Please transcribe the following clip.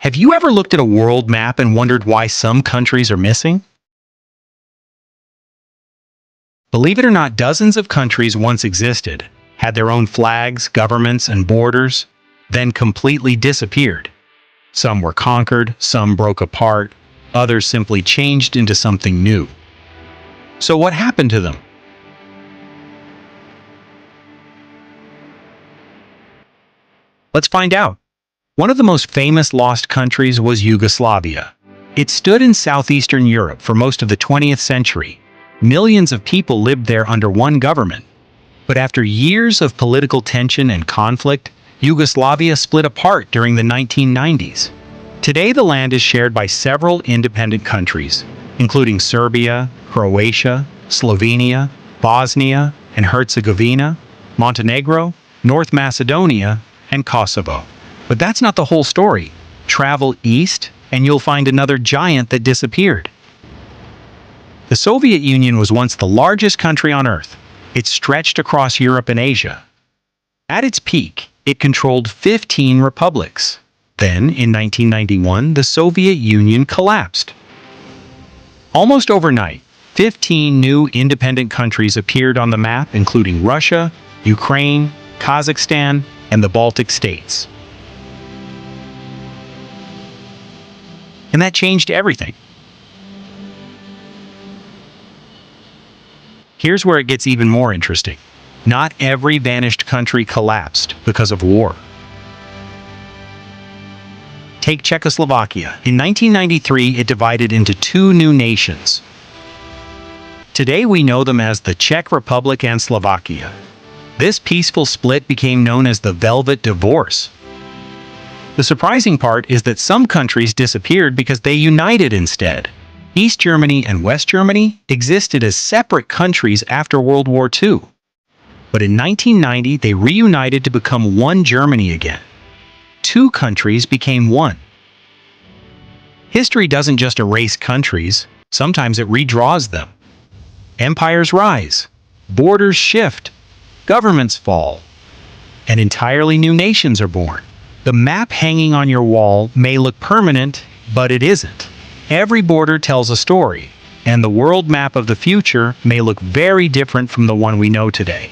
Have you ever looked at a world map and wondered why some countries are missing? Believe it or not, dozens of countries once existed, had their own flags, governments, and borders, then completely disappeared. Some were conquered, some broke apart, others simply changed into something new. So what happened to them? Let's find out. One of the most famous lost countries was Yugoslavia. It stood in southeastern Europe for most of the 20th century. Millions of people lived there under one government. But after years of political tension and conflict, Yugoslavia split apart during the 1990s. Today, the land is shared by several independent countries, including Serbia, Croatia, Slovenia, Bosnia and Herzegovina, Montenegro, North Macedonia, and Kosovo. But that's not the whole story. Travel east, and you'll find another giant that disappeared. The Soviet Union was once the largest country on Earth. It stretched across Europe and Asia. At its peak, it controlled 15 republics. Then, in 1991, the Soviet Union collapsed. Almost overnight, 15 new independent countries appeared on the map, including Russia, Ukraine, Kazakhstan, and the Baltic states. And that changed everything. Here's where it gets even more interesting. Not every vanished country collapsed because of war. Take Czechoslovakia. In 1993, it divided into two new nations. Today we know them as the Czech Republic and Slovakia. This peaceful split became known as the Velvet Divorce. The surprising part is that some countries disappeared because they united instead. East Germany and West Germany existed as separate countries after World War II. But in 1990, they reunited to become one Germany again. Two countries became one. History doesn't just erase countries, sometimes it redraws them. Empires rise, borders shift, governments fall, and entirely new nations are born. The map hanging on your wall may look permanent, but it isn't. Every border tells a story, and the world map of the future may look very different from the one we know today.